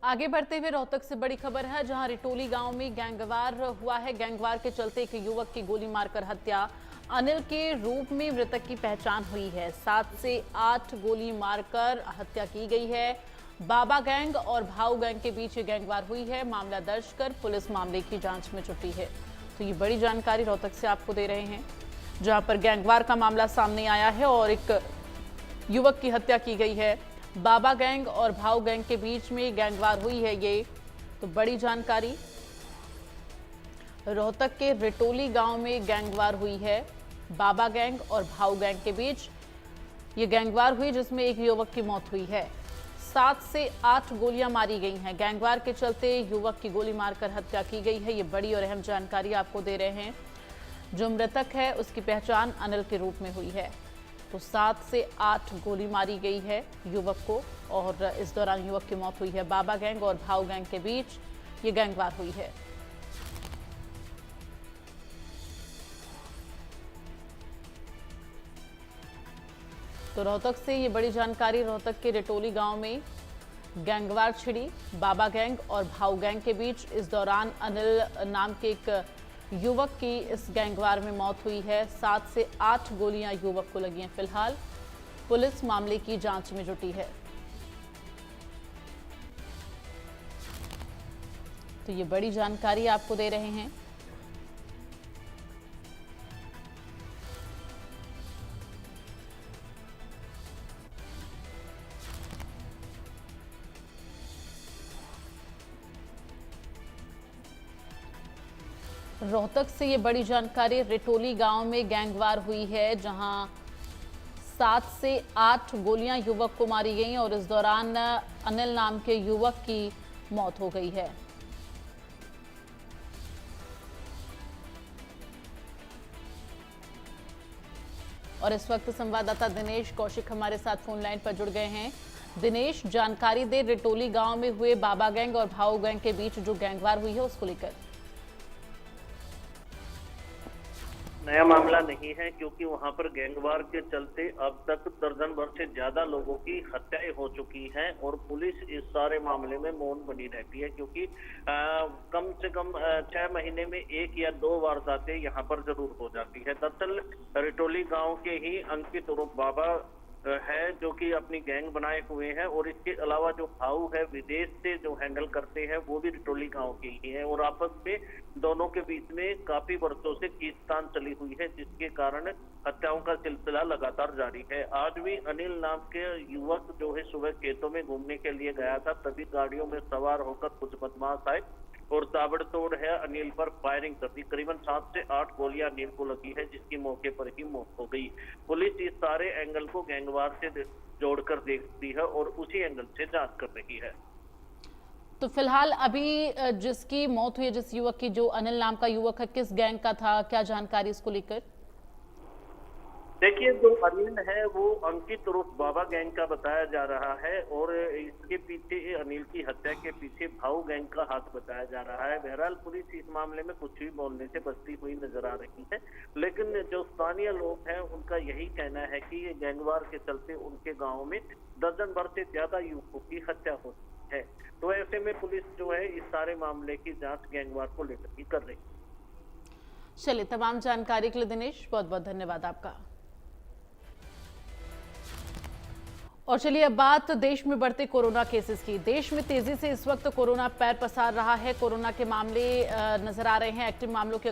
आगे बढ़ते हुए रोहतक से बड़ी खबर है, जहां रिटोली गांव में गैंगवार हुआ है। गैंगवार के चलते एक युवक की गोली मारकर हत्या। अनिल के रूप में मृतक की पहचान हुई है। 7 से 8 गोली मारकर हत्या की गई है। बाबा गैंग और भाऊ गैंग के बीच ये गैंगवार हुई है। मामला दर्ज कर पुलिस मामले की जांच में जुटी है। तो ये बड़ी जानकारी रोहतक से आपको दे रहे हैं, जहां पर गैंगवार का मामला सामने आया है और एक युवक की हत्या की गई है। बाबा गैंग और भाऊ गैंग के बीच में गैंगवार हुई है ये। तो बड़ी जानकारी, रोहतक के रिटोली गांव में गैंगवार हुई है। बाबा गैंग और भाऊ गैंग के बीच ये गैंगवार हुई, जिसमें एक युवक की मौत हुई है। 7 से 8 गोलियां मारी गई हैं। गैंगवार के चलते युवक की गोली मारकर हत्या की गई है। ये बड़ी और अहम जानकारी आपको दे रहे हैं। जो मृतक है उसकी पहचान अनिल के रूप में हुई है। तो 7 से 8 गोली मारी गई है युवक को और इस दौरान युवक की मौत हुई है। बाबा गैंग और भाऊ गैंग के बीच ये गैंगवार हुई है। तो रोहतक से ये बड़ी जानकारी, रोहतक के रिटोली गांव में गैंगवार छिड़ी। बाबा गैंग और भाऊ गैंग के बीच इस दौरान अनिल नाम के एक युवक की इस गैंगवार में मौत हुई है। 7 से 8 गोलियां युवक को लगी हैं। फिलहाल पुलिस मामले की जांच में जुटी है। तो ये बड़ी जानकारी आपको दे रहे हैं। रोहतक से ये बड़ी जानकारी, रिटोली गांव में गैंगवार हुई है, जहां 7 से 8 गोलियां युवक को मारी गई और इस दौरान अनिल नाम के युवक की मौत हो गई है। और इस वक्त संवाददाता दिनेश कौशिक हमारे साथ फोन लाइन पर जुड़ गए हैं। दिनेश, जानकारी दे, रिटोली गांव में हुए बाबा गैंग और भाऊ गैंग के बीच जो गैंगवार हुई है उसको लेकर। नया मामला नहीं है, क्योंकि वहां पर गैंगवार के चलते अब तक दर्जन भर से ज्यादा लोगों की हत्याएं हो चुकी हैं और पुलिस इस सारे मामले में मौन बनी रहती है, क्योंकि कम से कम 6 महीने में 1 या 2 वारदातें यहां पर जरूर हो जाती है। दरअसल रिटोली गांव के ही अंकित उर्फ बाबा है जो कि अपनी गैंग बनाए हुए हैं और इसके अलावा जो भाऊ है विदेश से जो हैंडल करते हैं वो भी रिटोली गांव के ही हैं और आपस में दोनों के बीच में काफी वर्षों से खींचतान चली हुई है, जिसके कारण हत्याओं का सिलसिला लगातार जारी है। आज भी अनिल नाम के युवक जो है सुबह खेतों में घूमने के लिए गया था, तभी गाड़ियों में सवार होकर कुछ बदमाश आए और ताबड़तोड़ है अनिल पर फायरिंग कर दी। करीबन 7 से 8 गोलियां अनिल को लगी है, जिसकी मौके पर ही मौत हो गई। पुलिस इस सारे एंगल को गैंगवार से जोड़कर देखती है और उसी एंगल से जांच कर रही है। तो फिलहाल अभी जिसकी मौत हुई है, जिस युवक की, जो अनिल नाम का युवक है, किस गैंग का था, क्या जानकारी इसको लेकर? देखिए, जो अनिल है वो अंकित उर्फ बाबा गैंग का बताया जा रहा है और इसके पीछे, अनिल की हत्या के पीछे भाऊ गैंग का हाथ बताया जा रहा है। बहरहाल पुलिस इस मामले में कुछ भी बोलने से बचती हुई नजर आ रही है, लेकिन जो स्थानीय लोग हैं उनका यही कहना है कि ये गैंगवार के चलते उनके गाँव में दर्जन भर से ज्यादा युवकों की हत्या होती है। तो ऐसे में पुलिस जो है इस सारे मामले की जाँच गैंगवार को लेकर ही कर रही है। चलिए, तमाम जानकारी के लिए दिनेश बहुत बहुत धन्यवाद आपका। और चलिए अब बात देश में बढ़ते कोरोना केसेस की। देश में तेजी से इस वक्त कोरोना पैर पसार रहा है। कोरोना के मामले नजर आ रहे हैं। एक्टिव मामलों की